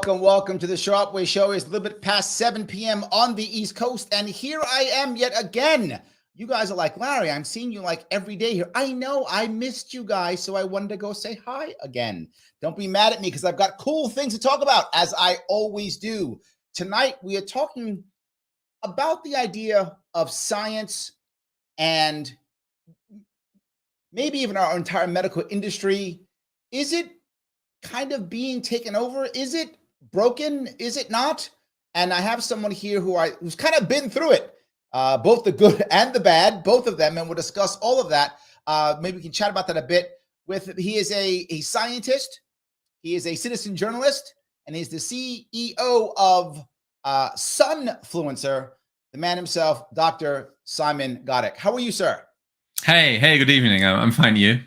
Welcome to the Sharp Way Show. It's a little bit past 7 p.m. on the East Coast, and here I am yet again. You guys are like, Larry, I'm seeing you like every day here. I know, I missed you guys, so I wanted to go say hi again. Don't be mad at me because I've got cool things to talk about, as I always do. Tonight, we are talking about the idea of science and maybe even our entire medical industry. Is it kind of being taken over? Is it broken? Is it not? And I have someone here who's kind of been through it, both the good and the bad, both of them, and we'll discuss all of that. Maybe we can chat about that a bit. He is a scientist, he is a citizen journalist, and he's the CEO of SunFluencer, the man himself, Dr. Simon Goddek. How are you, sir? Hey, good evening. I'm fine. You?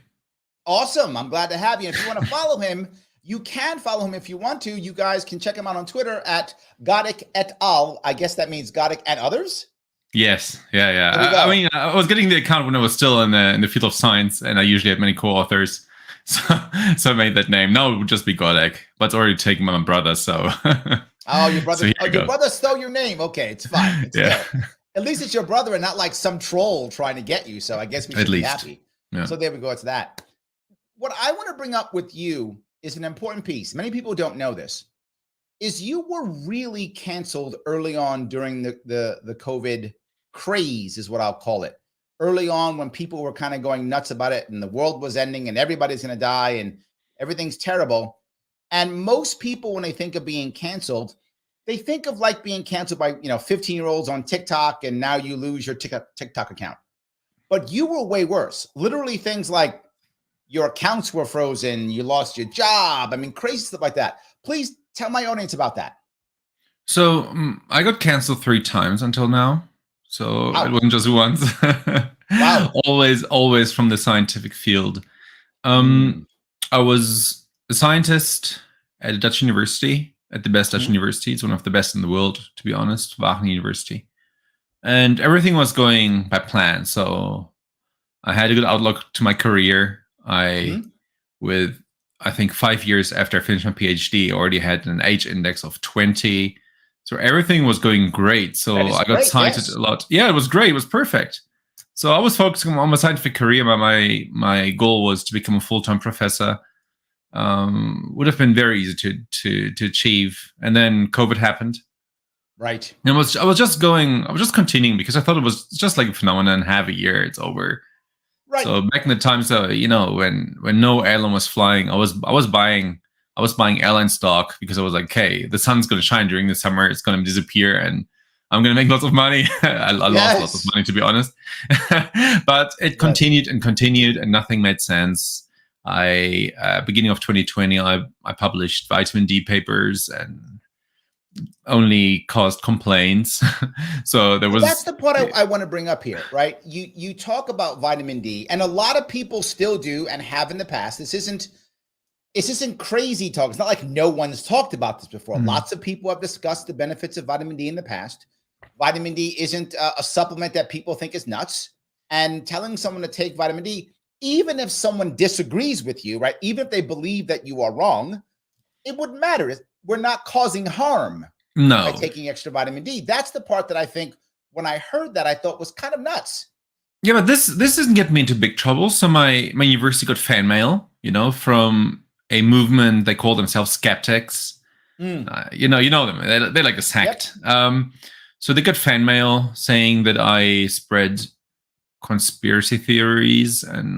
Awesome. I'm glad to have you. And if you want to follow him, you can follow him if you want to. You guys can check him out on Twitter at Goddek et al. I guess that means Goddek and others. Yes. Yeah. I mean, I was getting the account when I was still in the field of science, and I usually had many co-authors. So I made that name. Now it would just be Goddek, but it's already taken by my brother. So. Oh, your brother! So your brother stole your name. Okay, it's fine. It's yeah. Good. At least it's your brother and not like some troll trying to get you. So I guess we should be happy. Yeah. So there we go. It's that. What I want to bring up with you is an important piece. Many people don't know this. Is you were really canceled early on during the COVID craze, is what I'll call it. Early on, when people were kind of going nuts about it, and the world was ending, and everybody's going to die, and everything's terrible. And most people, when they think of being canceled, they think of like being canceled by 15-year-olds on TikTok, and now you lose your TikTok account. But you were way worse. Literally, things like your accounts were frozen, you lost your job. I mean, crazy stuff like that. Please tell my audience about that. So I got canceled 3 times until now. So It wasn't just once. Wow. Always from the scientific field. I was a scientist at a Dutch university, at the best Dutch university. It's one of the best in the world, to be honest, Wageningen University. And everything was going by plan. So I had a good outlook to my career. With I think 5 years after I finished my PhD, already had an age index of 20. So everything was going great. So I got cited a lot. Yeah, it was great. It was perfect. So I was focusing on my scientific career. My goal was to become a full-time professor. Would have been very easy to achieve. And then COVID happened. Right. And I was just continuing because I thought it was just like a phenomenon. Half a year, it's over. Right. So back in the times, when no airline was flying, I was buying airline stock because I was like, okay, the sun's going to shine during the summer. It's going to disappear, and I'm going to make lots of money. I lost lots of money, to be honest. But it continued, and nothing made sense. Beginning of 2020, I published vitamin D papers and only caused complaints. So there was. That's the part I want to bring up here, right? You talk about vitamin D, and a lot of people still do and have in the past. This isn't crazy talk. It's not like no one's talked about this before. Lots of people have discussed the benefits of vitamin D in the past. Vitamin D isn't a supplement that people think is nuts. And telling someone to take vitamin D, even if someone disagrees with you, right? Even if they believe that you are wrong, it wouldn't matter. We're not causing harm by taking extra vitamin D. That's the part that I think when I heard that, I thought was kind of nuts. Yeah, but this doesn't get me into big trouble. So my university got fan mail, from a movement. They call themselves skeptics. You know them. They're like a sect. Yep. So they got fan mail saying that I spread conspiracy theories and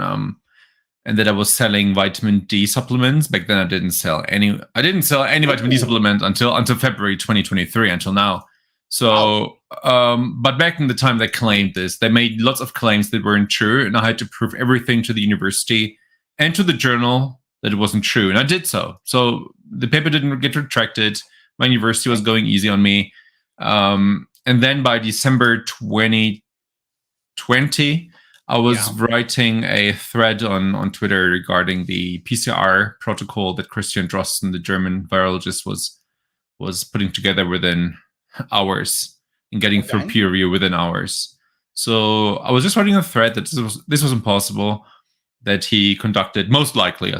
that I was selling vitamin D supplements. Back then, I didn't sell any vitamin D supplement until February 2023, until now. So, but back in the time, they claimed this. They made lots of claims that weren't true, and I had to prove everything to the university and to the journal that it wasn't true, and I did so. So the paper didn't get retracted. My university was going easy on me, and then by December 2020, I was writing a thread on Twitter regarding the PCR protocol that Christian Drosten, the German virologist, was putting together within hours and getting through peer review within hours. So I was just writing a thread that this was impossible, that he conducted, most likely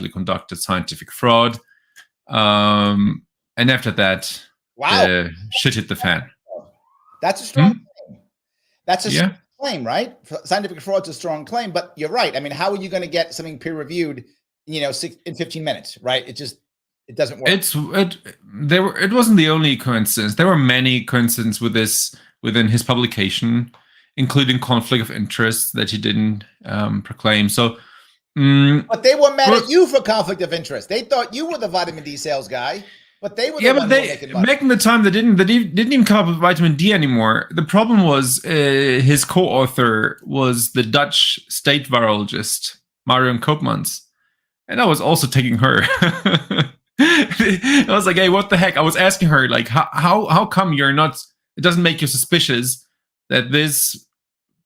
conducted scientific fraud. And after that, shit hit the fan. That's a strong claim. That's a strong claim, right? Scientific fraud's a strong claim, but you're right. I mean, how are you going to get something peer reviewed, in 15 minutes, right? It doesn't work. It wasn't the only coincidence. There were many coincidences within his publication, including conflict of interest that he didn't proclaim. So, but they were mad at you for conflict of interest. They thought you were the vitamin D sales guy, but they were the ones who were making money. Back in the time, they didn't even come up with vitamin D anymore. The problem was his co-author was the Dutch state virologist Marion Koopmans, and I was also taking her. I was like, hey, what the heck? I was asking her, like, how come you're not? It doesn't make you suspicious that this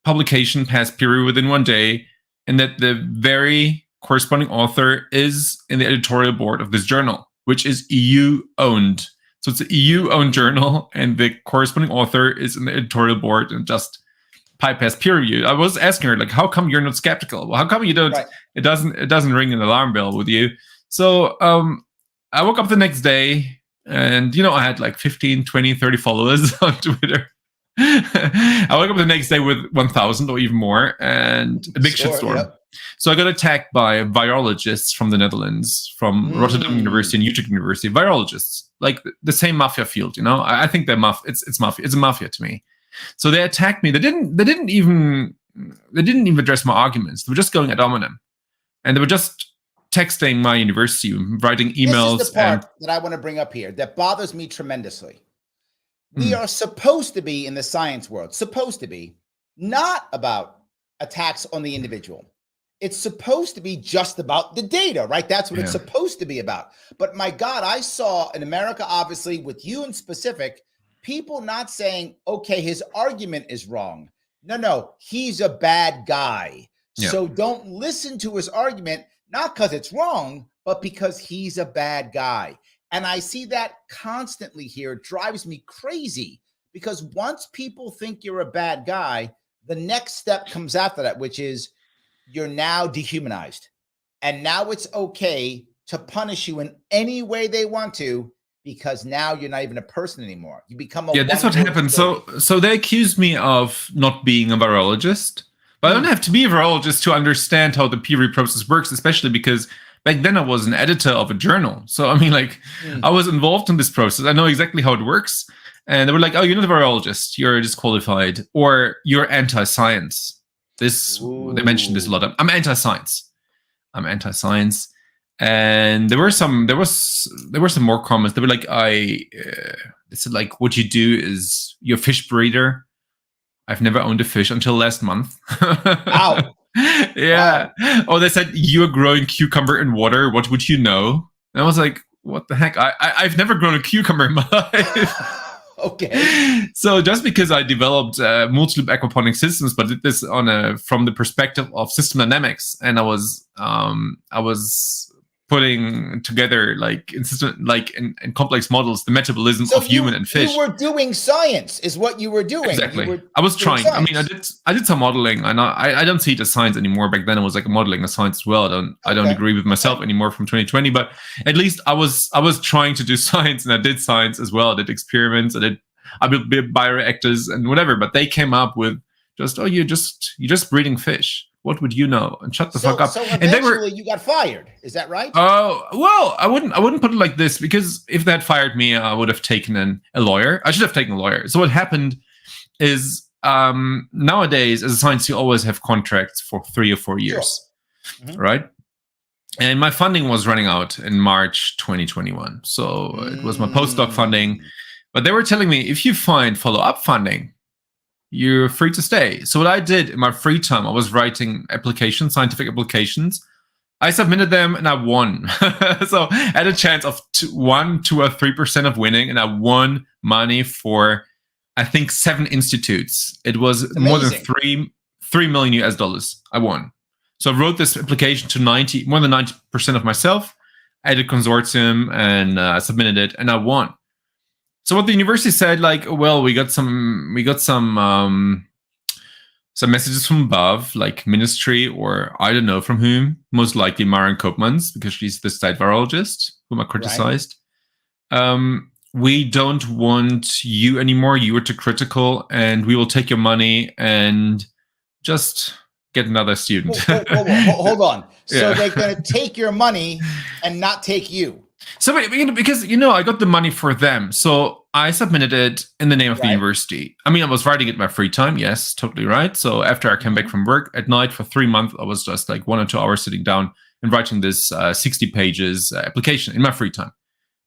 publication passed peer review within one day, and that the very corresponding author is in the editorial board of this journal, which is EU owned. So it's an EU owned journal, and the corresponding author is in the editorial board and just bypass peer review. I was asking her, like, how come you're not skeptical? Well, how come you don't? Right. It doesn't ring an alarm bell with you. So I woke up the next day, and I had like 15, 20, 30 followers on Twitter. I woke up the next day with 1,000 or even more, and a big shitstorm. Yep. So I got attacked by virologists from the Netherlands, from Rotterdam University and Utrecht University. Virologists, like the same mafia field, I think they're it's mafia. It's a mafia to me. So they attacked me. They didn't even address my arguments. They were just going ad hominem, and they were just texting my university, writing emails. This is the part that I want to bring up here that bothers me tremendously. We are supposed to be in the science world, not about attacks on the individual. It's supposed to be just about the data, right? That's what it's supposed to be about. But my God, I saw in America, obviously, with you in specific, people not saying, okay, his argument is wrong. No, he's a bad guy. Yeah. So don't listen to his argument, not because it's wrong, but because he's a bad guy. And I see that constantly here. It drives me crazy because once people think you're a bad guy, the next step comes after that, which is you're now dehumanized. And now it's okay to punish you in any way they want to, because now you're not even a person anymore. You become a that's what happened. So they accused me of not being a virologist, but I don't have to be a virologist to understand how the peer review process works, especially because back then I was an editor of a journal. So I mean, like, I was involved in this process. I know exactly how it works. And they were like, oh, you're not a virologist, you're disqualified, or you're anti-science. They mentioned this a lot. I'm anti-science. And there were some more comments. They were like, they said, like, what you do is you're a fish breeder. I've never owned a fish until last month. Wow. Yeah. Wow. Oh, they said, you're growing cucumber in water. What would you know? And I was like, what the heck? I've never grown a cucumber in my life. Okay. So just because I developed multi-loop aquaponic systems, but did this from the perspective of system dynamics, and I was putting together in complex models the metabolism of human and fish. You were doing science, is what you were doing. Exactly. I was trying. Science. I mean, I did some modeling. I don't see it as science anymore. Back then, it was like modeling as science as well. I don't agree with myself anymore from 2020. But at least I was trying to do science, and I did science as well. I did experiments. I built bioreactors and whatever. But they came up with you're just breeding fish. What would you know? And shut the fuck up. So eventually you got fired. Is that right? Well, I wouldn't put it like this, because if they had fired me, I would have taken a lawyer. I should have taken a lawyer. So what happened is nowadays, as a scientist, you always have contracts for 3 or 4 years, right? And my funding was running out in March 2021. So it was my postdoc funding. But they were telling me, if you find follow-up funding, you're free to stay. So what I did in my free time, I was writing scientific applications. I submitted them and I won. So I had a chance of 1, 2, or 3% of winning, and I won money for, I think, 7 institutes. It was more than $3 million US. I won. So I wrote this application to more than 90% of myself. I had a consortium and I submitted it and I won. So what the university said, like, well, we got some messages from above, like ministry or I don't know from whom, most likely Maren Koopmans, because she's the state virologist whom I criticized. Right. We don't want you anymore. You were too critical, and we will take your money and just get another student. Hold on. So they're going to take your money and not take you. So because I got the money for them, so I submitted it in the name of the university. I mean, I was writing it in my free time. Yes, totally right. So after I came back from work at night for 3 months, I was just like 1 or 2 hours sitting down and writing this 60 pages application in my free time.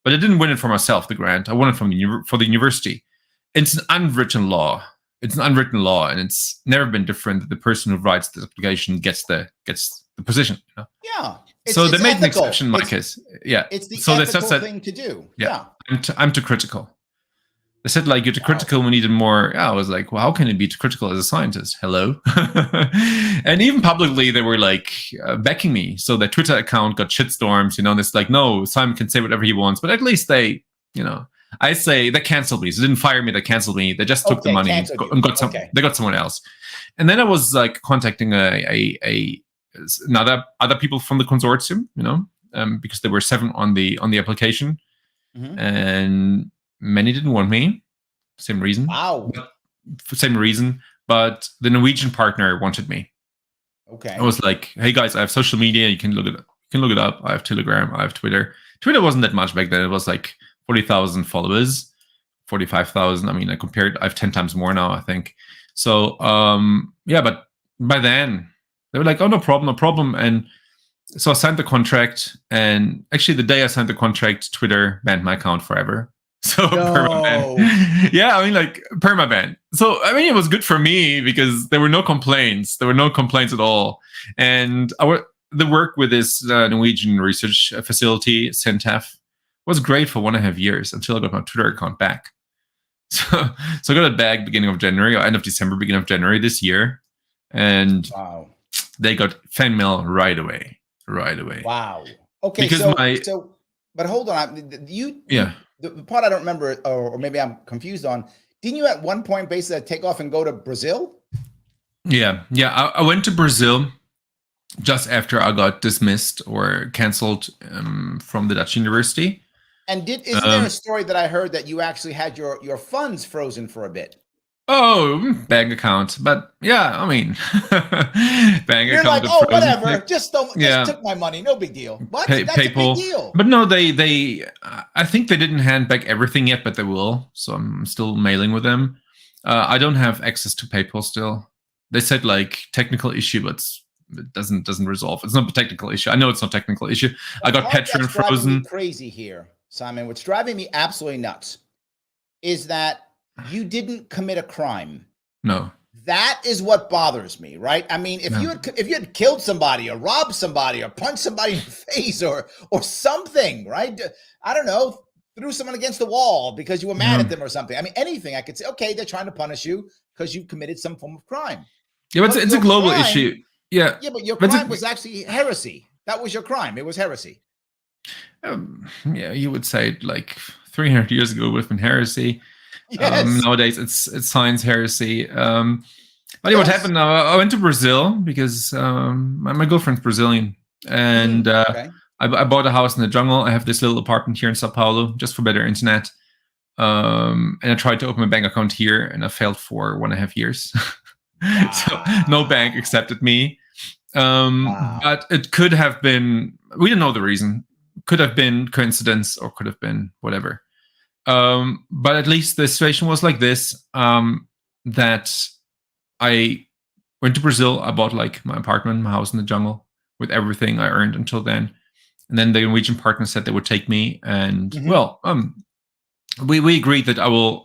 But I didn't win it for myself, the grant. I won it for the university. It's an unwritten law. It's an unwritten law, and it's never been different that the person who writes the application gets the position. Yeah. So they made an exception in my case. Yeah. It's the ethical thing to do. Yeah. I'm too critical. They said, like, you're too critical, we needed more. Yeah, I was like, well, how can you be too critical as a scientist? Hello. And even publicly, they were like backing me. So their Twitter account got shitstorms, and it's like, no, Simon can say whatever he wants. But at least they, I say they canceled me. So they didn't fire me, they canceled me. They just took the money and got they got someone else. And then I was like contacting other people from the consortium, because there were 7 on the application, and many didn't want me. Same reason. Wow. Same reason, but the Norwegian partner wanted me. Okay. I was like, hey guys, I have social media. You can look it up. I have Telegram. I have Twitter. Twitter wasn't that much back then. It was like 40,000 followers, 45,000. I mean, I have 10 times more now, I think. So but by then they were like, oh, no problem. And so I signed the contract, and actually the day I signed the contract, Twitter banned my account forever. So permaban. Yeah, I mean, like permaban. So I mean, it was good for me because there were no complaints. There were no complaints at all. And the work with this Norwegian research facility, SunFluencer, was great for 1.5 years until I got my Twitter account back. So I got it back beginning of January, or end of December, beginning of January this year. And they got fan mail right away. Wow. Okay. Because but hold on. The part I don't remember, or maybe I'm confused on, didn't you at one point basically take off and go to Brazil? Yeah. I went to Brazil just after I got dismissed or canceled from the Dutch university. And isn't there a story that I heard that you actually had your funds frozen for a bit? Oh, bank account. But yeah, I mean, bank You're account. Like, oh, whatever. Just took my money. No big deal. What? That's a big deal. But no, they I think they didn't hand back everything yet, but they will. So I'm still mailing with them. I don't have access to PayPal still. They said like technical issue, but it doesn't resolve. It's not a technical issue. I know it's not a technical issue. I got Patreon frozen. Crazy here, Simon. What's driving me absolutely nuts is that you didn't commit a crime. No. That is what bothers me, right? I mean, if you had killed somebody or robbed somebody or punched somebody in the face or something, right? I don't know, threw someone against the wall because you were mad at them or something. I mean, anything I could say, okay, they're trying to punish you because you committed some form of crime. Yeah, but it's a global issue. Yeah. Yeah, but your crime was actually heresy. That was your crime. It was heresy. Yeah, you would say like 300 years ago it would have been heresy. Yes. Nowadays it's science heresy. But what happened? I went to Brazil because my girlfriend's Brazilian, and I bought a house in the jungle. I have this little apartment here in Sao Paulo just for better internet. And I tried to open a bank account here, and I failed for 1.5 years. So no bank accepted me. But it could have been. We don't know the reason. Could have been coincidence, or could have been whatever. But at least the situation was like this, that I went to Brazil. I bought like my apartment, my house in the jungle with everything I earned until then. And then the Norwegian partner said they would take me. And we agreed that I will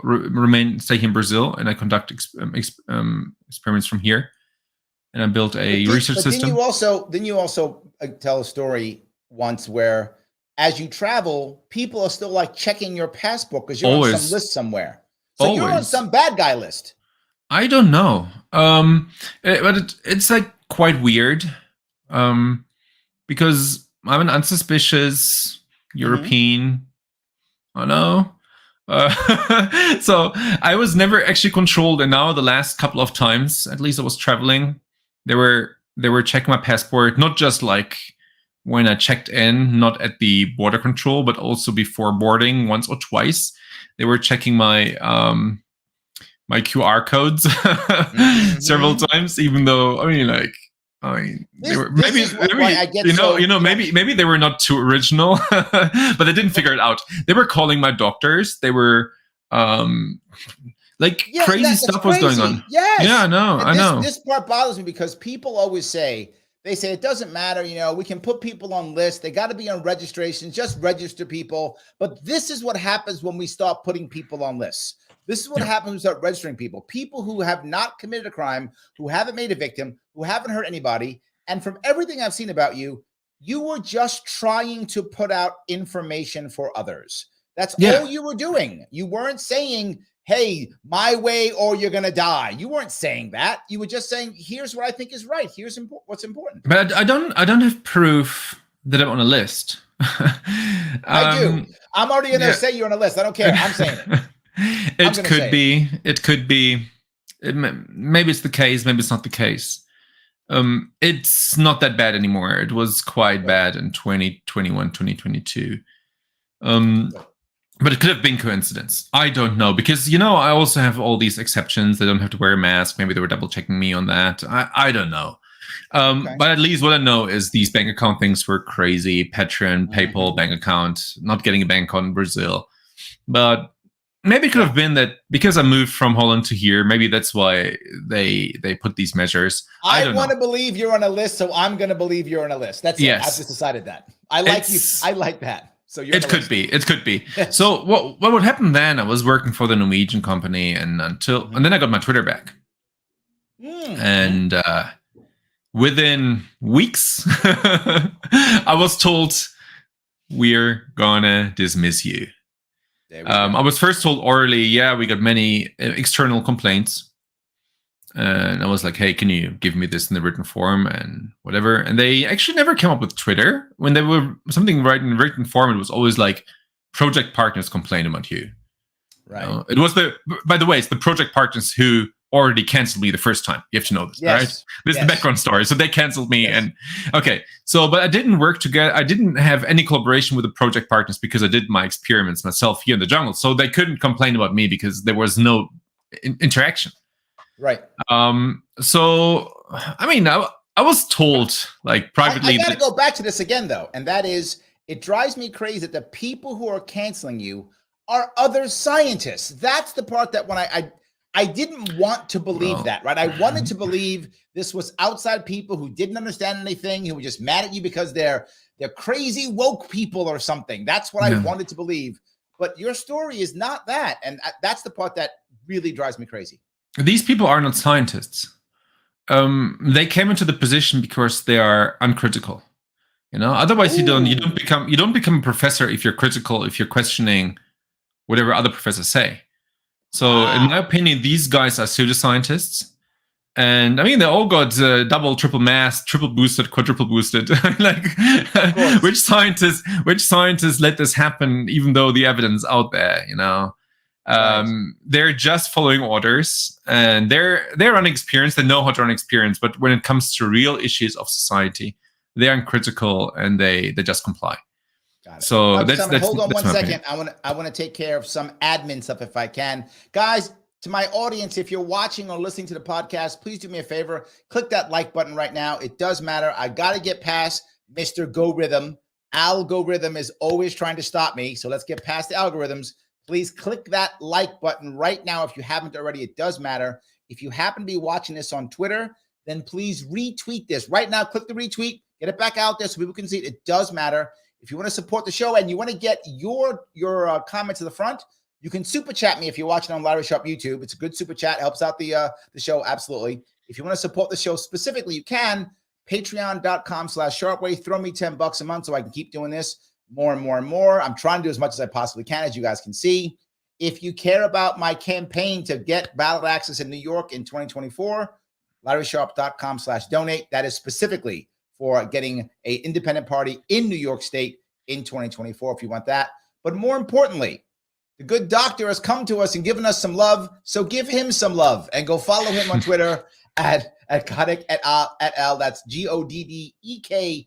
stay here in Brazil, and I conduct experiments from here. And I built a research system. Didn't you also tell a story once where, as you travel, people are still like checking your passport because you're on some list somewhere. So you're on some bad guy list. I don't know. But it's like quite weird. Because I'm an unsuspicious Mm-hmm. European. Oh no. So I was never actually controlled, and now the last couple of times, at least I was traveling, they were checking my passport, not just like when I checked in, not at the border control, but also before boarding once or twice. They were checking my QR codes several Mm-hmm. times, even though they were This is why I get maybe they were not too original, but they didn't figure it out. They were calling my doctors. They were um, like Yeah, crazy that's stuff was going crazy. on. Yeah, Yes. And I know. this part bothers me because people always say, they say it doesn't matter, we can put people on lists. They got to be on registration, just register people. But this is what happens when we start putting people on lists. This is what Yeah, happens when we start registering people. People who have not committed a crime, who haven't made a victim, who haven't hurt anybody. And from everything I've seen about you, you were just trying to put out information for others. That's yeah. all you were doing. You weren't saying, hey, my way or you're going to die. You weren't saying that. You were just saying, here's what I think is right. Here's what's important. But I don't have proof that I'm on a list. I do. I'm already going to Yeah. say you're on a list. I don't care. I'm saying it. I'm It going to could say it. be. It could be. Maybe it's the case. Maybe it's not the case. It's not that bad anymore. It was quite Good. bad in 2021, 2022. Um, Good. but it could have been coincidence. I don't know because I also have all these exceptions. They don't have to wear a mask. Maybe they were double checking me on that. I don't know. Okay. But at least what I know is these bank account things were crazy. Patreon, PayPal Mm-hmm. bank account, not getting a bank account in Brazil. But maybe it could Yeah. have been that because I moved from Holland to here, maybe that's why they put these measures. I I don't want know. to believe you're on a list, so I'm going to believe you're on a list. That's it. I've Yes. just decided that. I like you. It's I like that. So you're on it a could list. be. It could be. Yes. So what would happen then? I was working for the Norwegian company and Mm-hmm. then I got my Twitter back. Mm-hmm. And within weeks I was told we're gonna dismiss you. There we go. I was first told orally, yeah, we got many external complaints. And I was like, hey, can you give me this in the written form and whatever? And they actually never came up with Twitter. When they were something right in written form, it was always like project partners complain about you. Right. It was by the way, it's the project partners who already canceled me the first time. You have to know this, Yes. right? This is the Yes. background story. So they canceled me. Yes. And okay. So, but I didn't work together. I didn't have any collaboration with the project partners because I did my experiments myself here in the jungle. So they couldn't complain about me because there was no interaction. Right. So I mean, I was told like privately. I got to go back to this again, though, and that is, it drives me crazy that the people who are canceling you are other scientists. That's the part that when I didn't want to believe that, right? I wanted to believe this was outside people who didn't understand anything, who were just mad at you because they're crazy woke people or something. That's what I wanted to believe. But your story is not that, and that's the part that really drives me crazy. These people are not scientists. They came into the position because they are uncritical. Otherwise you don't become a professor if you're critical, if you're questioning whatever other professors say. So in my opinion, these guys are pseudoscientists. And I mean, they all got double, triple masked, triple boosted, quadruple boosted. Like, which scientists let this happen, even though the evidence out there, Right. They're just following orders, and they're unexperienced. They know how to run experience, but when it comes to real issues of society, they are uncritical and they just comply. Got it. So Right, that's Simon, hold on that's one my second. opinion. I want to take care of some admin stuff if I can. Guys, to my audience, if you're watching or listening to the podcast, please do me a favor. Click that like button right now. It does matter. I got to get past Mr. Go Rhythm. Algorithm is always trying to stop me. So let's get past the algorithms. Please click that like button right now if you haven't already. It does matter. If you happen to be watching this on Twitter, then please retweet this. Right now, click the retweet. Get it back out there so people can see it. It does matter. If you want to support the show and you want to get your comments to the front, you can super chat me if you're watching on Larry Sharp YouTube. It's a good super chat. Helps out the show, absolutely. If you want to support the show specifically, you can. Patreon.com/Sharpway. Throw me $10 a month so I can keep doing this more and more and more. I'm trying to do as much as I possibly can, as you guys can see. If you care about my campaign to get ballot access in New York in 2024, LarrySharpe.com/donate. That is specifically for getting an independent party in New York State in 2024, if you want that. But more importantly, the good doctor has come to us and given us some love, so give him some love and go follow him on Twitter at Goddek et al. That's GODDEKETAL.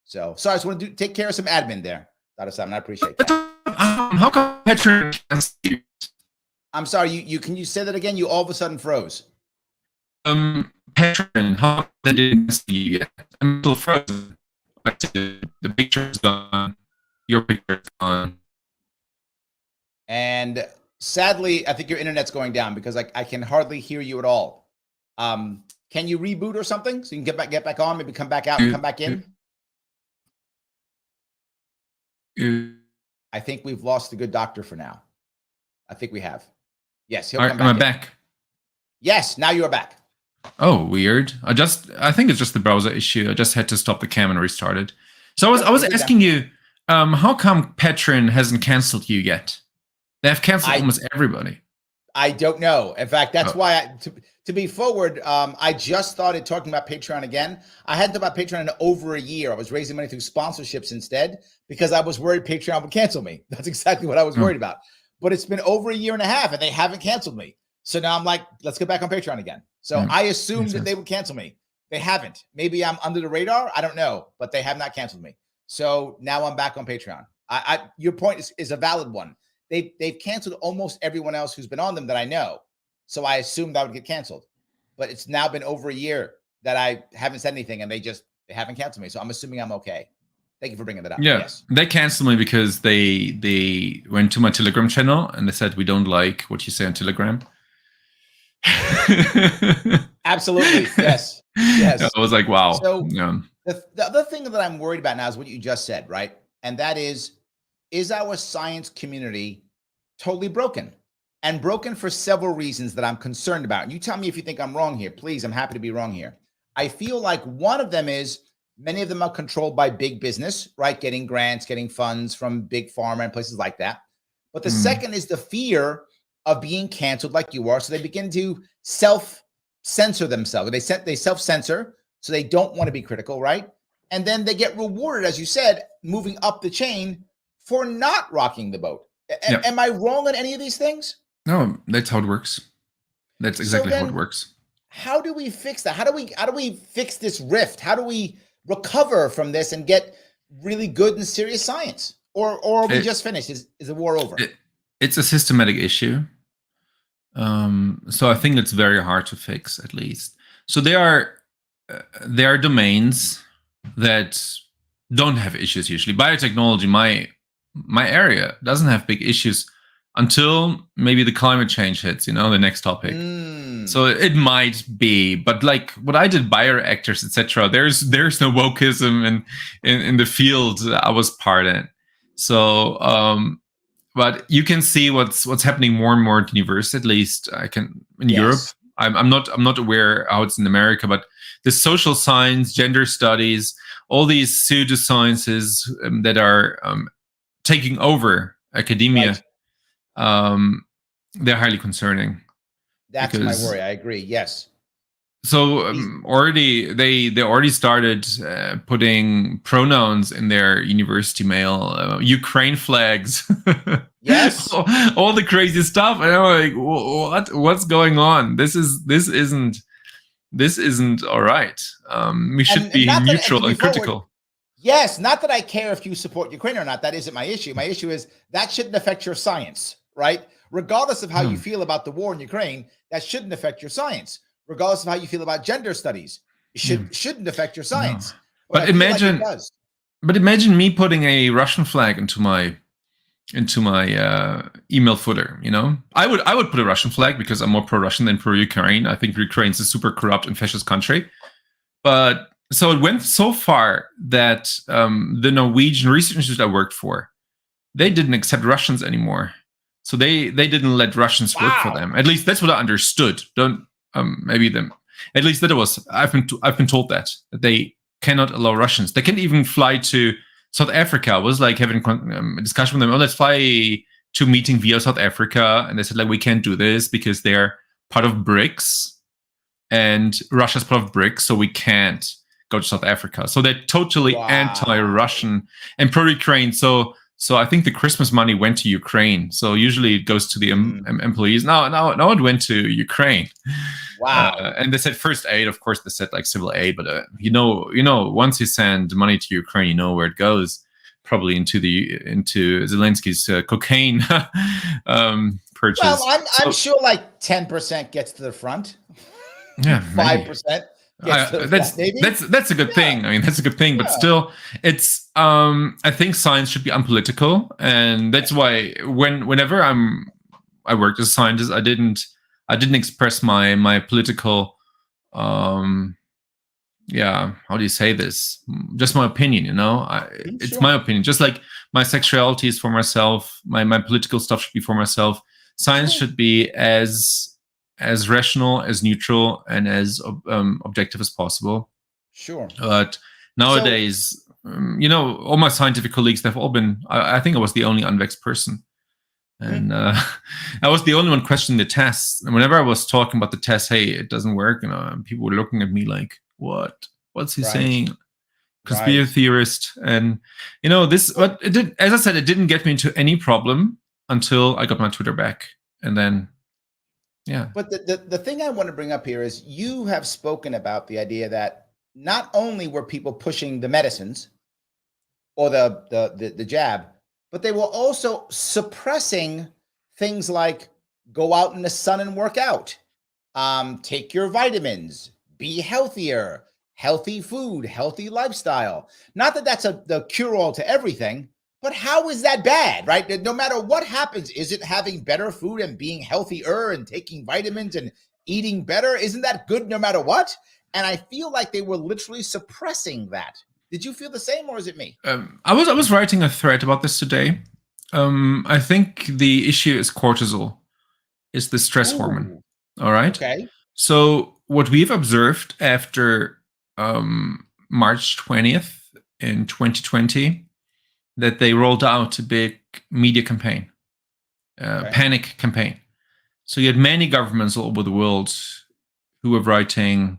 So sorry, I just want to take care of some admin there, Dr. Simon. I appreciate that. How come Petrin cancelled you? I'm sorry, you can you say that again? You all of a sudden froze. Petrin, how come they didn't cancel you yet? I'm still frozen. The picture's gone. Your picture's gone. And sadly, I think your internet's going down because I can hardly hear you at all. Can you reboot or something so you can get back on? Maybe come back out and come back in. I think we've lost the good doctor for now. I think we have. Yes, he'll come back. Am I back? Yes, now you're back. Oh, weird. I think it's just the browser issue. I just had to stop the cam and restart it. So I was asking you, how come Petrin hasn't canceled you yet? They have canceled almost everybody. I don't know. In fact, that's why to be forward, I just started talking about Patreon again. I hadn't talked about Patreon in over a year. I was raising money through sponsorships instead because I was worried Patreon would cancel me. That's exactly what I was worried about. But it's been over a year and a half and they haven't canceled me. So now I'm like, let's get back on Patreon again. So I assumed that they would cancel me. They haven't. Maybe I'm under the radar. I don't know, but they have not canceled me. So now I'm back on Patreon. Your point is a valid one. They've canceled almost everyone else who's been on them that I know. So I assumed that would get canceled. But it's now been over a year that I haven't said anything and they haven't canceled me. So I'm assuming I'm okay. Thank you for bringing that up. Yeah, yes. They canceled me because they went to my Telegram channel and they said, we don't like what you say on Telegram. Absolutely. Yes. Yes. I was like, wow. So the other thing that I'm worried about now is what you just said, right? And that is our science community totally broken? And broken for several reasons that I'm concerned about. And you tell me if you think I'm wrong here. Please, I'm happy to be wrong here. I feel like one of them is many of them are controlled by big business, right? Getting grants, getting funds from big pharma and places like that. But the second is the fear of being canceled like you are. So they begin to self-censor themselves. They self-censor, so they don't want to be critical, right? And then they get rewarded, as you said, moving up the chain for not rocking the boat. Am I wrong on any of these things? No, that's how it works. That's exactly how it works. How do we fix that? How do we fix this rift? How do we recover from this and get really good and serious science? Or are we just finished? Is the war over? It's a systematic issue. So I think it's very hard to fix, at least. So there are domains that don't have issues usually. Biotechnology, my area, doesn't have big issues until maybe the climate change hits, the next topic. So it might be, but like what I did, bioreactors, etc. There's no wokeism in the field I was part in. So, but you can see what's happening more and more at university. At least I can in Europe. I'm not aware how it's in America, but the social science, gender studies, all these pseudosciences that are taking over academia, they're highly concerning. That's my worry. I agree. Yes. So already they already started putting pronouns in their university mail, Ukraine flags. Yes. all the crazy stuff. And I'm like, what's going on? This isn't all right. We should be neutral and critical. Yes, not that I care if you support Ukraine or not. That isn't my issue. My issue is that shouldn't affect your science, right? Regardless of how you feel about the war in Ukraine, that shouldn't affect your science. Regardless of how you feel about gender studies, it shouldn't affect your science. No. But imagine, imagine me putting a Russian flag into my email footer. I would put a Russian flag because I'm more pro-Russian than pro-Ukraine. I think Ukraine's a super corrupt and fascist country. But so it went so far that the Norwegian research institute I worked for, they didn't accept Russians anymore. So they didn't let Russians work for them. At least that's what I understood. Maybe them. At least that was. I've been told that they cannot allow Russians. They can't even fly to South Africa. I was like having a discussion with them. Oh, let's fly to a meeting via South Africa, and they said like we can't do this because they're part of BRICS, and Russia's part of BRICS, so we can't go to South Africa. So they're totally anti-Russian and pro-Ukraine. So I think the Christmas money went to Ukraine. So usually it goes to the employees. Now it went to Ukraine. Wow. And they said first aid. Of course, they said like civil aid. But once you send money to Ukraine, you know where it goes. Probably into Zelensky's cocaine purchase. Well, I'm sure like 10% gets to the front. Yeah, 5%. That's a good thing. I mean, that's a good thing, but still, it's I think science should be unpolitical, and that's why whenever I worked as a scientist, I didn't express my political how do you say this? Just my opinion, it's my opinion. Just like my sexuality is for myself, my political stuff should be for myself. Science should be as rational, as neutral, and as objective as possible. Sure. But nowadays, all my scientific colleagues, they've all been, I think I was the only unvexed person. And I was the only one questioning the tests. And whenever I was talking about the test, hey, it doesn't work, people were looking at me like, what's he saying? Conspiracy theorist. And, but it did, as I said, it didn't get me into any problem until I got my Twitter back. And then, yeah. But the thing I want to bring up here is you have spoken about the idea that not only were people pushing the medicines or the jab, but they were also suppressing things like go out in the sun and work out, take your vitamins, be healthier, healthy food, healthy lifestyle. Not that that's the cure-all to everything, but how is that bad, right? No matter what happens, is it having better food and being healthier and taking vitamins and eating better? Isn't that good no matter what? And I feel like they were literally suppressing that. Did you feel the same, or is it me? I was writing a thread about this today. I think the issue is cortisol, is the stress hormone. All right. Okay. So what we've observed after March 20th in 2020, that they rolled out a big media campaign, panic campaign. So you had many governments all over the world who were writing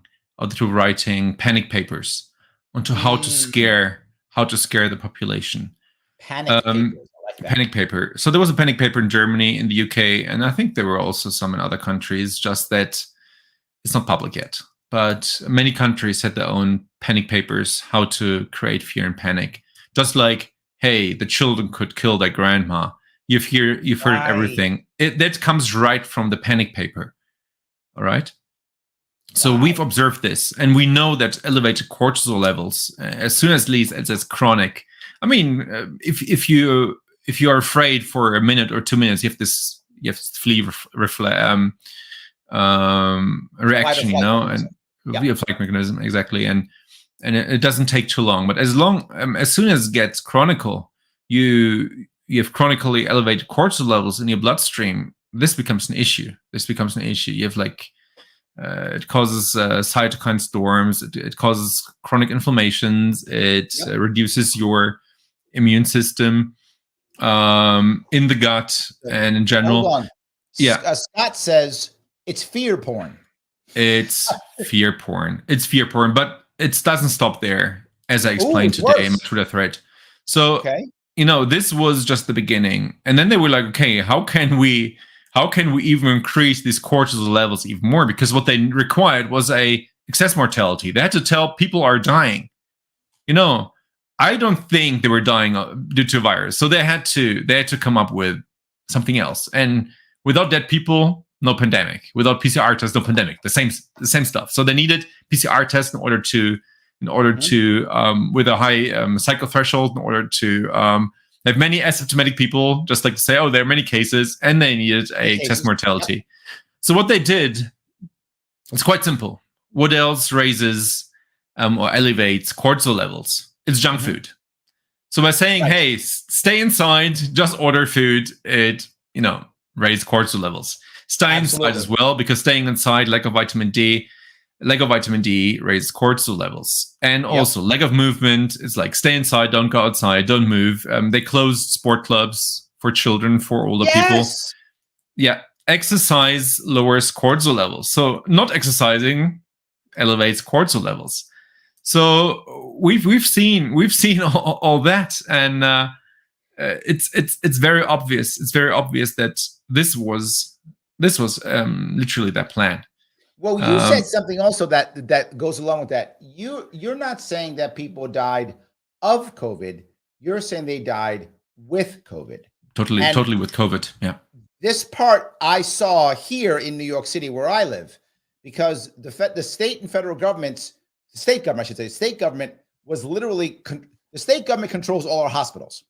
panic papers onto how to scare the population. Panic papers. I like that. Panic paper. So there was a panic paper in Germany, in the UK, and I think there were also some in other countries, just that it's not public yet. But many countries had their own panic papers, how to create fear and panic. Just like, hey, the children could kill their grandma. You've heard everything. That comes right from the panic paper. All right. So we've observed this, and we know that elevated cortisol levels, as soon as it's chronic. I mean, if you are afraid for a minute or 2 minutes, you have this flee reaction, and via flight mechanism, exactly, and it doesn't take too long. But as soon as it gets chronical, you have chronically elevated cortisol levels in your bloodstream. This becomes an issue. You have it causes cytokine storms. It causes chronic inflammations. It reduces your immune system in the gut and in general. Hold on. Yeah. Scott says it's fear porn. It's fear porn. But it doesn't stop there, as I explained today in my Twitter thread. So, this was just the beginning. And then they were like, okay, how can we even increase these cortisol levels even more? Because what they required was a excess mortality. They had to tell people are dying. I don't think they were dying due to a virus. So they had to come up with something else. And without dead people, no pandemic. Without PCR tests, no pandemic. The same stuff. So they needed PCR tests in order to with a high cycle threshold, in order to have many asymptomatic people, just like to say, oh, there are many cases, and they needed a test mortality. Yep. So what they did, it's quite simple. What else raises or elevates cortisol levels? It's junk food. So by saying, hey, stay inside, just order food, it raises cortisol levels. Stay inside as well, because staying inside, lack of vitamin D, lack of vitamin D raises cortisol levels. And also lack of movement is like stay inside, don't go outside, don't move. They closed sport clubs for children, for older people. Yeah. Exercise lowers cortisol levels. So not exercising elevates cortisol levels. So we've seen all that, and it's very obvious. It's very obvious that this was literally that plan. Well, you said something also that goes along with that. You're not saying that people died of COVID. You're saying they died with COVID. Totally with COVID. Yeah. This part I saw here in New York City, where I live, because the state and federal governments, the state government, I should say, the state government was literally the state government controls all our hospitals.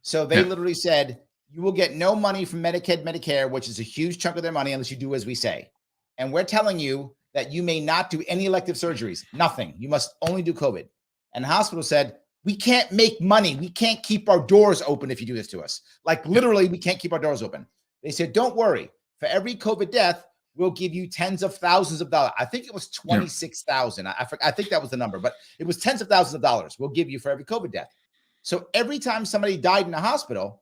So they literally said, you will get no money from Medicaid, Medicare, which is a huge chunk of their money, unless you do as we say. And we're telling you that you may not do any elective surgeries, nothing. You must only do COVID. And the hospital said, we can't make money. We can't keep our doors open if you do this to us. Like literally, we can't keep our doors open. They said, don't worry. For every COVID death, we'll give you tens of thousands of dollars. I think it was 26,000. I think that was the number, but it was tens of thousands of dollars we'll give you for every COVID death. So every time somebody died in a hospital,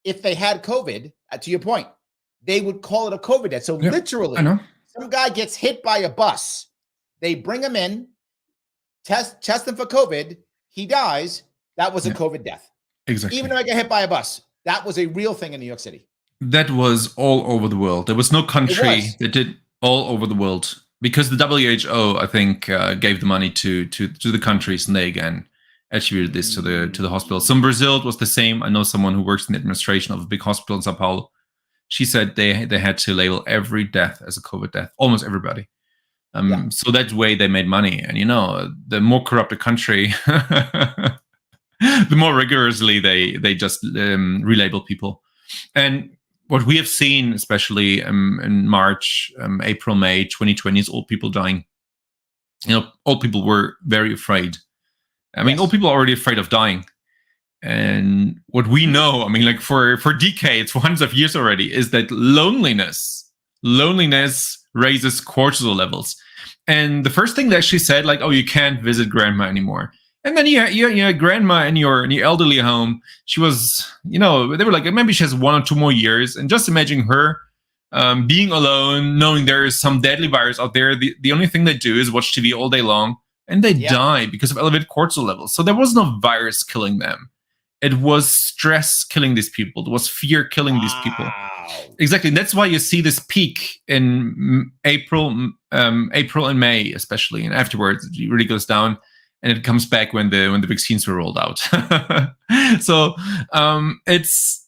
if they had COVID, to your point, they would call it a COVID death. So literally, some guy gets hit by a bus. They bring him in, test him for COVID. He dies. That was a COVID death. Exactly. Even though I got hit by a bus, that was a real thing in New York City. That was all over the world. There was no country that did all over the world, because the WHO, I think, gave the money to the countries, and they again attributed this to the hospital. So in Brazil, it was the same. I know someone who works in the administration of a big hospital in Sao Paulo. She said they had to label every death as a COVID death, almost everybody. So that way they made money. And the more corrupt a country, the more rigorously they just relabel people. And what we have seen, especially in March, April, May 2020, is old people dying. Old people were very afraid. I mean, old people are already afraid of dying. And what we know, I mean, like for decades, for hundreds of years already, is that loneliness raises cortisol levels. And the first thing that she said, like, oh, you can't visit grandma anymore. And then grandma in your elderly home, she was, they were like, maybe she has 1 or 2 more years. And just imagine her being alone, knowing there is some deadly virus out there. The only thing they do is watch TV all day long, and they die because of elevated cortisol levels. So there was no virus killing them. It was stress killing these people. There was fear killing these people. Exactly. And that's why you see this peak in April and May, especially, and afterwards it really goes down. And it comes back when the vaccines were rolled out. So it's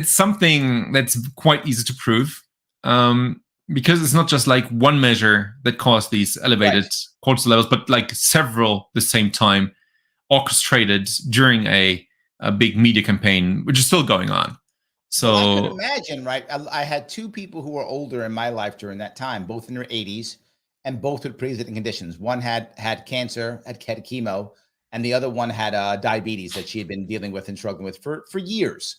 something that's quite easy to prove, because it's not just like one measure that caused these elevated cortisol levels, but like several at the same time, orchestrated during a big media campaign, which is still going on. So I could imagine, right? I had 2 people who were older in my life during that time, both in their 80s. And both with pre-existing conditions. One had cancer, had chemo, and the other one had diabetes that she had been dealing with and struggling with for years.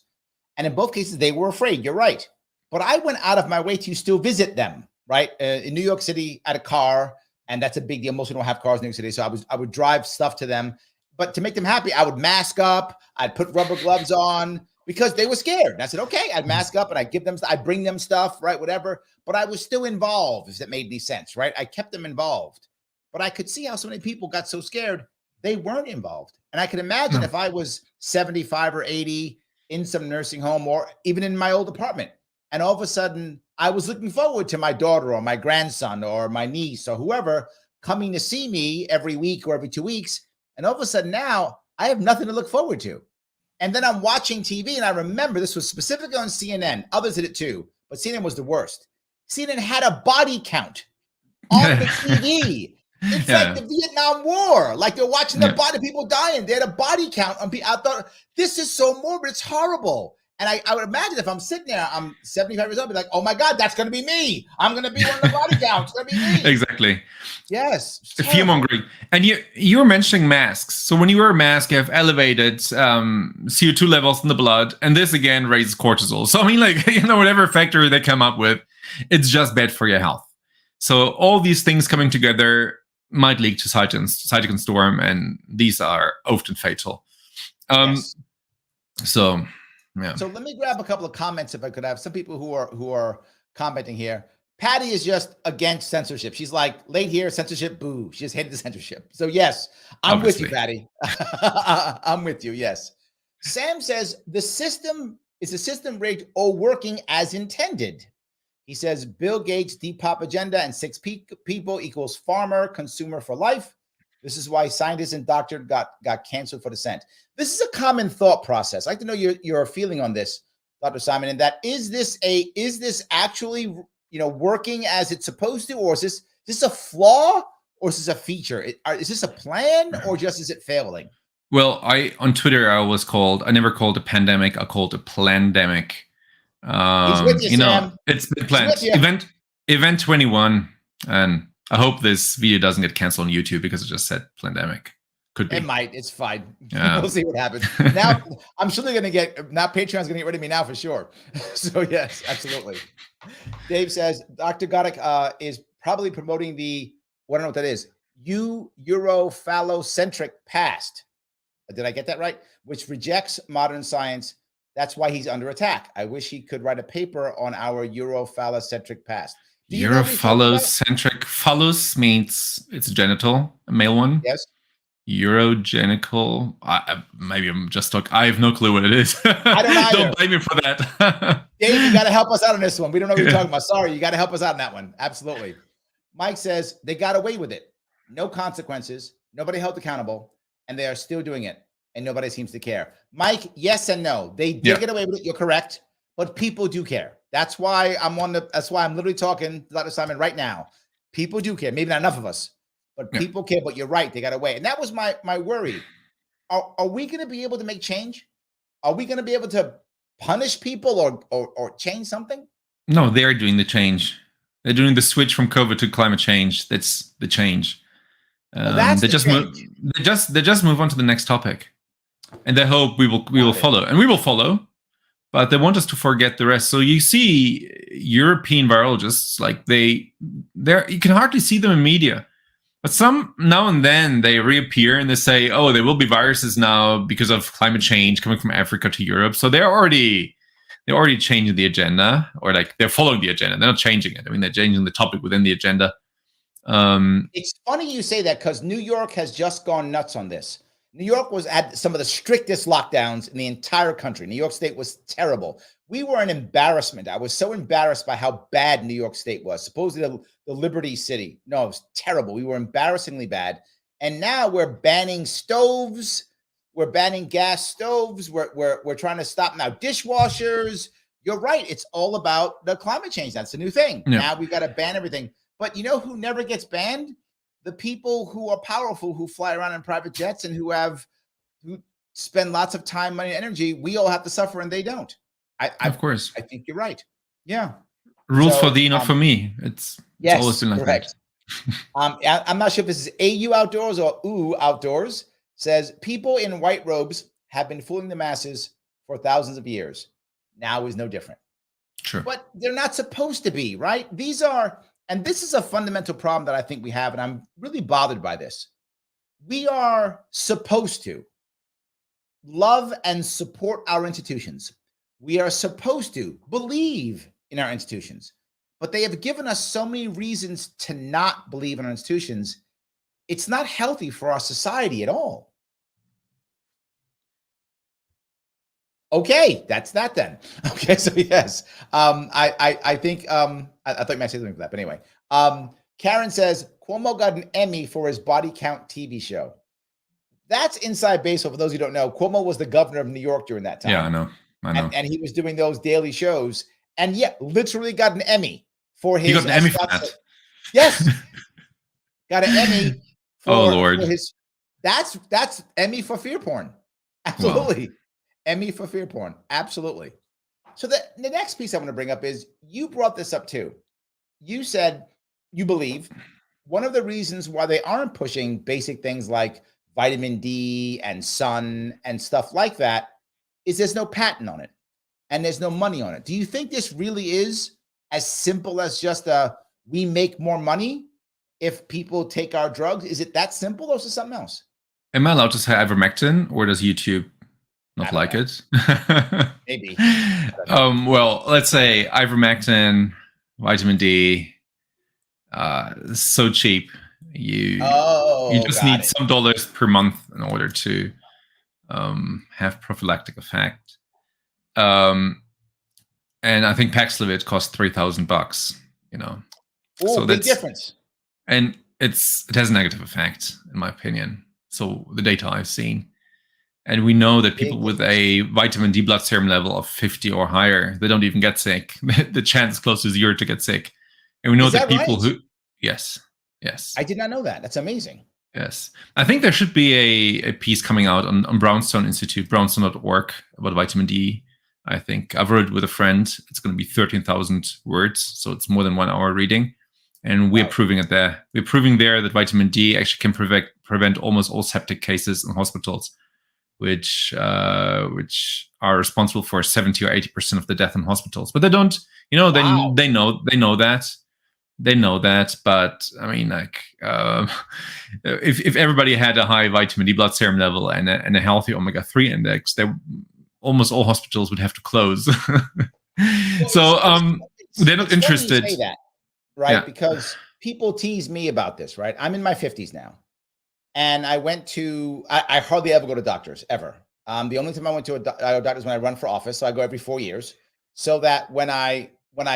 And in both cases, they were afraid. You're right. But I went out of my way to still visit them, right? In New York City, I had a car, and that's a big deal. Most people don't have cars in New York City. So I would drive stuff to them. But to make them happy, I would mask up. I'd put rubber gloves on, because they were scared. And I said, okay, I'd mask up and I'd bring them stuff, right? Whatever. But I was still involved, if that made any sense, right? I kept them involved. But I could see how so many people got so scared, they weren't involved. And I could imagine if I was 75 or 80 in some nursing home, or even in my old apartment, and all of a sudden I was looking forward to my daughter or my grandson or my niece or whoever coming to see me every week or every 2 weeks. And all of a sudden now I have nothing to look forward to. And then I'm watching TV, and I remember this was specifically on CNN. Others did it too, but CNN was the worst. CNN had a body count on the TV. It's like the Vietnam War. Like they're watching the body, people dying. They had a body count on people. I thought, this is so morbid. It's horrible. And I would imagine if I'm sitting there, I'm 75 years old, I'd be like, oh my God, that's going to be me. I'm going to be one of the body counts. It's going to be me. Exactly. Yes. Fear-mongering. And you were mentioning masks. So when you wear a mask, you have elevated CO2 levels in the blood. And this, again, raises cortisol. So, I mean, like, whatever factor they come up with, it's just bad for your health. So all these things coming together might lead to cytokine storm, and these are often fatal. Yes. So, yeah. So let me grab a couple of comments if I could have some people who are commenting here. Patty is just against censorship. She's like, late here, censorship, boo. She just hated the censorship. So yes, I'm with you, Patty. I'm with you, yes. Sam says, is the system rigged or working as intended? He says, Bill Gates' Depop agenda and 6 people equals farmer, consumer for life. This is why scientists and doctors got canceled for dissent. This is a common thought process. I'd like to know your feeling on this, Dr. Simon, and that is this actually working as it's supposed to, or is this a flaw, or is this a feature? Is this a plan, or just is it failing? Well, on Twitter I never called a pandemic, I called a plandemic. He's with you, Sam. It's been planned. Event 21, and I hope this video doesn't get canceled on YouTube because it just said plandemic. Could be. It might. It's fine. Yeah. We'll see what happens. Now, I'm surely going to Patreon's going to get rid of me now for sure. So yes, absolutely. Dave says, Dr. Goddek is probably promoting I don't know what that is, Europhallocentric past. Did I get that right? Which rejects modern science. That's why he's under attack. I wish he could write a paper on our Europhallocentric past. Europhallocentric. Phallus means it's genital, a male one. Yes. Eurogenical. Maybe I'm just talking. I have no clue what it is. I don't either. Don't blame me for that. Dave, you got to help us out on this one. We don't know what you're talking about. Sorry, you got to help us out on that one. Absolutely. Mike says they got away with it. No consequences. Nobody held accountable, and they are still doing it, and nobody seems to care. Mike, yes and no. They did get away with it. You're correct, but people do care. That's why I'm literally talking to Dr. Simon right now. People do care. Maybe not enough of us, but people care. But you're right. They got away. And that was my worry. Are we going to be able to make change? Are we going to be able to punish people or change something? No, they're doing the change. They're doing the switch from COVID to climate change. That's the change. They just move on to the next topic, and they hope we will follow, and we will follow. But they want us to forget the rest. So you see European virologists, like you can hardly see them in media. But some now and then they reappear and they say, oh, there will be viruses now because of climate change coming from Africa to Europe. So they're already changing the agenda, or like they're following the agenda. They're not changing it. I mean, they're changing the topic within the agenda. It's funny you say that, because New York has just gone nuts on this. New York was at some of the strictest lockdowns in the entire country. New York State was terrible. We were an embarrassment. I was so embarrassed by how bad New York State was. Supposedly the Liberty City. No, it was terrible. We were embarrassingly bad. And now we're banning stoves. We're banning gas stoves. We're trying to stop now dishwashers. You're right. It's all about the climate change. That's the new thing. Yeah. Now we've got to ban everything. But you know who never gets banned? The people who are powerful, who fly around in private jets and who spend lots of time, money, and energy. We all have to suffer, and they don't. Of course. I think you're right. Yeah. Rules for thee, not for me. It's always been like correct. That. I'm not sure if this is AU Outdoors or OO Outdoors. Says people in white robes have been fooling the masses for thousands of years. Now is no different. Sure. But they're not supposed to be, right? And this is a fundamental problem that I think we have, and I'm really bothered by this. We are supposed to love and support our institutions. We are supposed to believe in our institutions, but they have given us so many reasons to not believe in our institutions. It's not healthy for our society at all. Okay, that's that then. Okay, so yes, I think I thought you might say something for that, but anyway. Karen says Cuomo got an Emmy for his body count TV show. That's inside baseball. For those who don't know, Cuomo was the governor of New York during that time. Yeah, I know. And he was doing those daily shows, and literally got an Emmy for his. He got an Emmy for that. Yes, got an Emmy. Oh Lord, for his. That's Emmy for fear porn. Absolutely. Wow. Emmy for fear porn. Absolutely. So the next piece I want to bring up is, you brought this up too. You said you believe one of the reasons why they aren't pushing basic things like vitamin D and sun and stuff like that is there's no patent on it and there's no money on it. Do you think this really is as simple as just we make more money? if people take our drugs? Is it that simple, or is it something else? Am I allowed to say ivermectin, or does YouTube not like know. it? Maybe. I don't know. Well, let's say ivermectin, vitamin D, so cheap. You just Got need it. some dollars per month in order to have prophylactic effect. And I think Paxlovid costs $3,000. Oh, So big difference. And it has a negative effect, in my opinion. So the data I've seen. And we know that people with a vitamin D blood serum level of 50 or higher, they don't even get sick. The chance is close to 0 to get sick. And we know that people who, yes. I did not know that. That's amazing. Yes. I think there should be a piece coming out on Brownstone Institute, brownstone.org, about vitamin D. I think I've read it with a friend. It's going to be 13,000 words. So it's more than 1 hour reading. And we're proving it there. We're proving there that vitamin D actually can prevent almost all septic cases in hospitals, which are responsible for 70 or 80% of the death in hospitals. But they don't, they know that. But I mean, like, if everybody had a high vitamin D blood serum level and a healthy omega-3 index, almost all hospitals would have to close. So they're not interested. Funny you say that, right? Yeah. Because people tease me about this, right? I'm in my 50s now. And I went to, I hardly ever go to doctors, ever. The only time I went to a doctor is when I run for office. So I go every 4 years, so that when I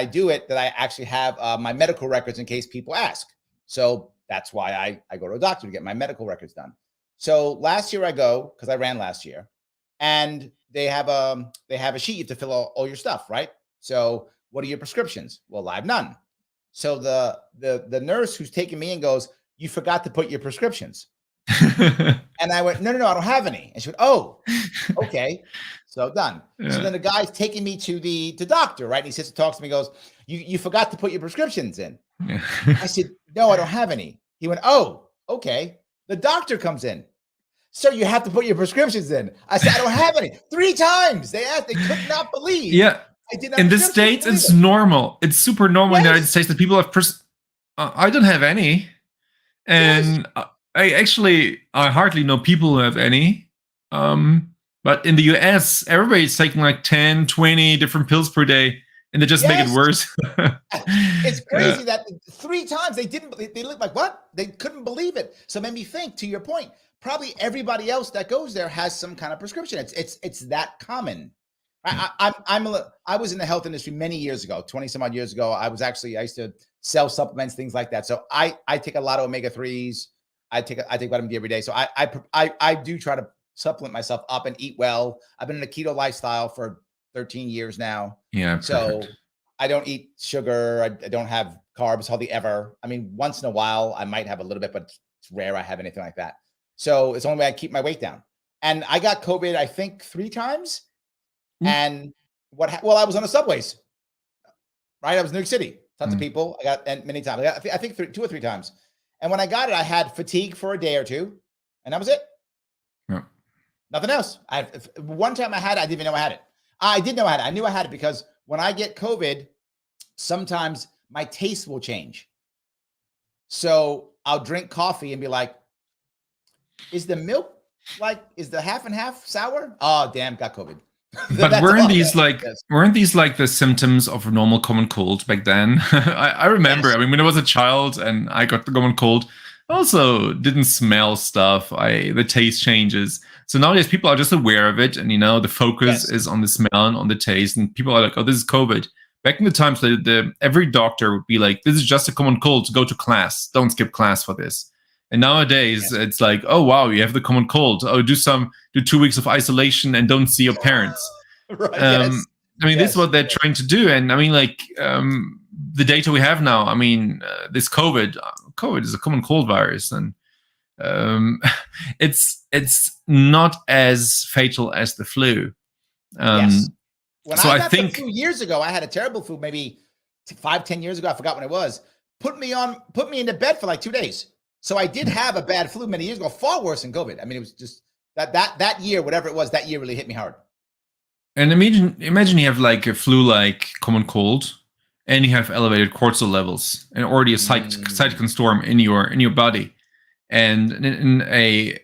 do it, that I actually have my medical records in case people ask. So that's why I go to a doctor to get my medical records done. So last year I go, because I ran last year, and they have a sheet you have to fill all your stuff, right? So what are your prescriptions? Well, I have none. So the nurse who's taking me in goes, "You forgot to put your prescriptions." And I went, no, I don't have any. And she went, "Oh, okay." So done. Yeah. So then the guy's taking me to the doctor, right? And he sits and talks to me, goes, you forgot to put your prescriptions in. Yeah. I said, "No, I don't have any." He went, "Oh, okay." The doctor comes in. "Sir, you have to put your prescriptions in." I said, "I don't have any." 3 times. They asked, they could not believe. Yeah. In the States, it's normal. It's super normal in the United States that people have, I don't have any. And I hardly know people who have any. But in the US, everybody's taking like 10, 20 different pills per day, and they just make it worse. It's crazy that 3 times they looked like, what? They couldn't believe it. So it made me think, to your point, probably everybody else that goes there has some kind of prescription. It's that common. I was in the health industry many years ago, 20 some odd years ago. I used to sell supplements, things like that. So I take a lot of omega-3s. I take vitamin D every day. So I do try to supplement myself up and eat well. I've been in a keto lifestyle for 13 years now. Yeah. So perfect. I don't eat sugar. I don't have carbs hardly ever. I mean, once in a while I might have a little bit, but it's rare I have anything like that. So it's the only way I keep my weight down. And I got COVID, I think 3 times. And I was on the subways, right? I was in New York City, tons of people. I got, and many times, I think 2 or 3 times. And when I got it, I had fatigue for a day or 2, and that was it. Yeah. Nothing else. One time I had it, I didn't even know I had it. I did know I had it. I knew I had it because when I get COVID, sometimes my taste will change. So I'll drink coffee and be like, is the milk is the half and half sour? Oh, damn, got COVID. But weren't these like the symptoms of a normal common cold back then? I remember. Yes. I mean, when I was a child and I got the common cold, I also didn't smell stuff. The taste changes. So nowadays people are just aware of it, and the focus is on the smell and on the taste, and people are like, "Oh, this is COVID." Back in the times, every doctor would be like, "This is just a common cold. Go to class. Don't skip class for this." And nowadays it's like, "Oh wow, you have the common cold. Oh, do 2 weeks of isolation and don't see your parents." Right. I mean, this is what they're trying to do. And I mean, like, the data we have now, I mean, this COVID is a common cold virus, and it's not as fatal as the flu. Yes. When I got the flu years ago, I had a terrible flu, maybe 5-10 years ago. I forgot when it was. Put me into bed for like 2 days. So I did have a bad flu many years ago, far worse than COVID. I mean, it was just that year, whatever it was, that year really hit me hard. And imagine you have like a flu-like common cold, and you have elevated cortisol levels, and already a cytokine storm in your body, and in a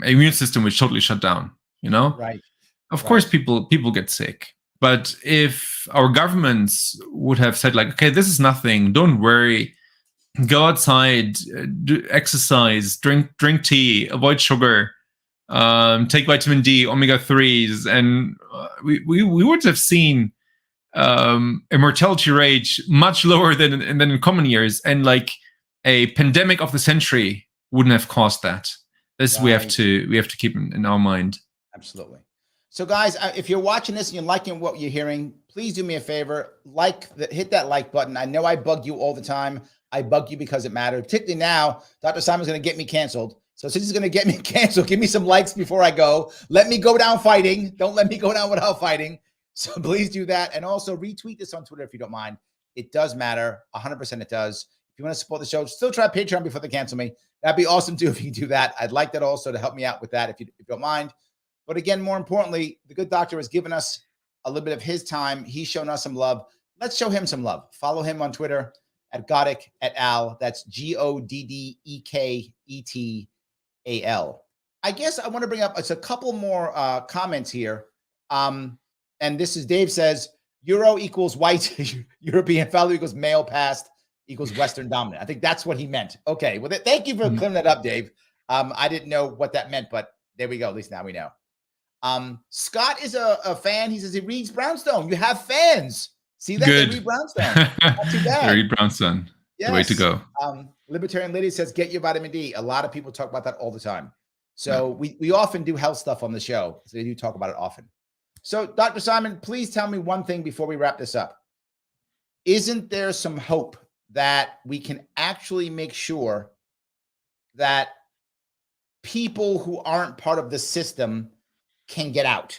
immune system which totally shut down. Right. Of course, people get sick. But if our governments would have said, like, okay, this is nothing, don't worry, go outside, do exercise, drink tea, avoid sugar, take vitamin D, omega-3s, and we would have seen a mortality rate much lower than in common years, and like a pandemic of the century wouldn't have caused that. This we have to keep in our mind. Absolutely. So guys, if you're watching this and you're liking what you're hearing, please do me a favor, hit that like button. I know I bug you all the time. I bug you because it matters. Particularly now, Dr. Simon's going to get me canceled. So since he's going to get me canceled, give me some likes before I go. Let me go down fighting. Don't let me go down without fighting. So please do that. And also retweet this on Twitter if you don't mind. It does matter. 100% it does. If you want to support the show, still try Patreon before they cancel me. That'd be awesome too if you do that. I'd like that also to help me out with that if you don't mind. But again, more importantly, the good doctor has given us a little bit of his time. He's shown us some love. Let's show him some love. Follow him on Twitter at Goddek et al. That's GODDEKETAL. I guess I want to bring up a couple more comments here. And this is Dave says, Euro equals white, European value equals male past equals Western dominant. I think that's what he meant. Okay. Well, thank you for clearing that up, Dave. I didn't know what that meant, but there we go. At least now we know. Scott is a fan. He says he reads Brownstone. You have fans. See that? Good. They read Brownstone. Not too bad. Read Brownstone. Yes. The way to go. Libertarian Lady says, get your vitamin D. A lot of people talk about that all the time. So we often do health stuff on the show. So they do talk about it often. So Dr. Simon, please tell me one thing before we wrap this up. Isn't there some hope that we can actually make sure that people who aren't part of the system can get out?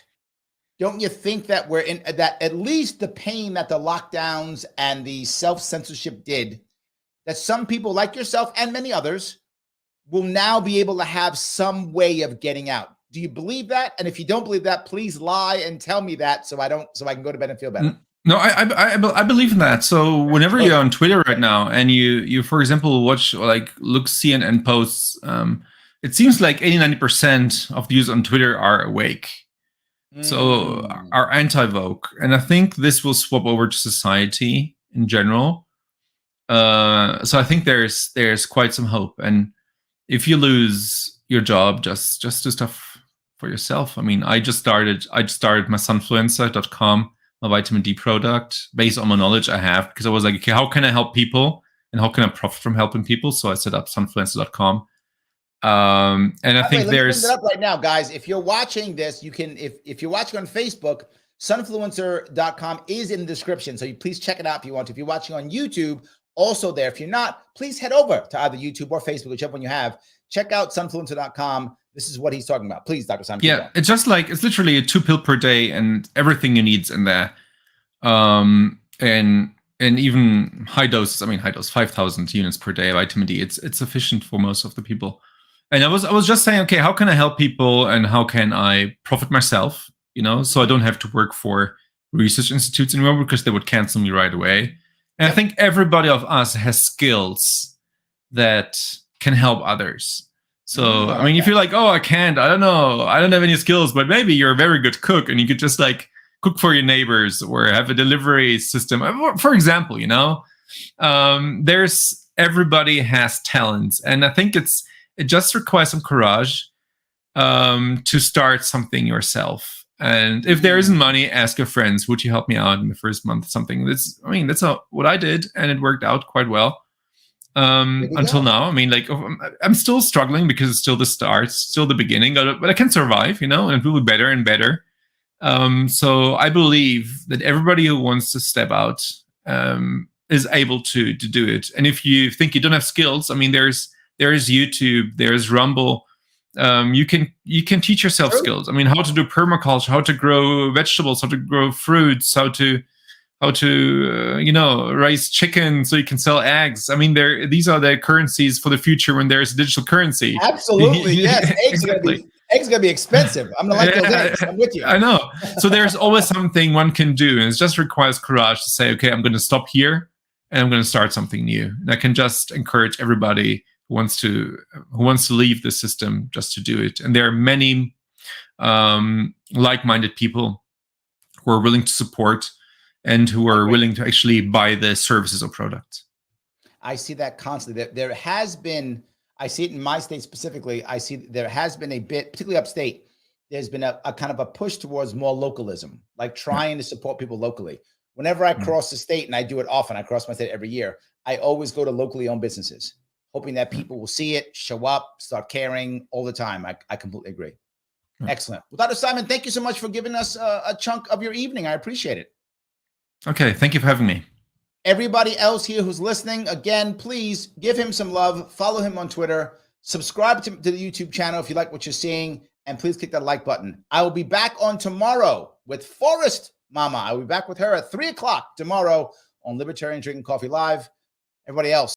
Don't you think that we're in that at least the pain that the lockdowns and the self-censorship did, that some people like yourself and many others will now be able to have some way of getting out? Do you believe that? And if you don't believe that, please lie and tell me that so I can go to bed and feel better. No, I believe in that. So whenever you're on Twitter right now and you for example watch or look CNN posts, it seems like 80-90% of the users on Twitter are awake. So are anti-woke. And I think this will swap over to society in general. So I think there's quite some hope. And if you lose your job, just do stuff for yourself. I mean, I just started my SunFluencer.com, my vitamin D product, based on my knowledge I have, because I was like, okay, how can I help people and how can I profit from helping people? So I set up SunFluencer.com. And I think there's up right now, guys. If you're watching this, you can, if you're watching on Facebook, sunfluencer.com is in the description. So you please check it out if you want to. If you're watching on YouTube, also there. If you're not, please head over to either YouTube or Facebook, whichever one you have. Check out sunfluencer.com. This is what he's talking about. Please, Dr. Simon. Yeah, it's just it's literally a 2 pill per day and everything you need's in there. And even high dose, 5,000 units per day of vitamin D. It's sufficient for most of the people. And I was just saying, okay, how can I help people and how can I profit myself, so I don't have to work for research institutes anymore because they would cancel me right away. And I think everybody of us has skills that can help others. So, I mean, if you're like, oh, I don't know, I don't have any skills, but maybe you're a very good cook and you could just cook for your neighbors or have a delivery system, for example, everybody has talents. And I think it just requires some courage to start something yourself. And if there isn't money, ask your friends, would you help me out in the first month? Something that's what I did, and it worked out quite well until now. I mean, I'm still struggling because it's still the start, still the beginning, but I can survive, and it will be better and better. So I believe that everybody who wants to step out is able to do it. And if you think you don't have skills, I mean, there's YouTube, there's Rumble. You can teach yourself skills. I mean, how to do permaculture, how to grow vegetables, how to grow fruits, how to raise chicken so you can sell eggs. I mean, these are the currencies for the future when there's a digital currency. Absolutely, yes. Eggs Exactly. Eggs are gonna be expensive. I'm gonna like those eggs. I'm with you. I know. So there's always something one can do, and it just requires courage to say, okay, I'm going to stop here. and I'm going to start something new. And I can just encourage everybody who wants to leave the system just to do it. And there are many like-minded people who are willing to support and who are willing to actually buy the services or products. I see that constantly. There has been, I see it in my state specifically, I see there has been a bit, particularly upstate, there's been a kind of a push towards more localism, like trying to support people locally. Whenever I cross the state, and I do it often, I cross my state every year, I always go to locally owned businesses, hoping that people will see it, show up, start caring all the time. I completely agree. Excellent. Well, Dr. Simon, thank you so much for giving us a chunk of your evening. I appreciate it. Okay, thank you for having me. Everybody else here who's listening, again, please give him some love, follow him on Twitter, subscribe to the YouTube channel if you like what you're seeing, and please click that like button. I will be back on tomorrow with Forrest Mama. I will be back with her at 3 o'clock tomorrow on Libertarian Drinking Coffee Live. Everybody else,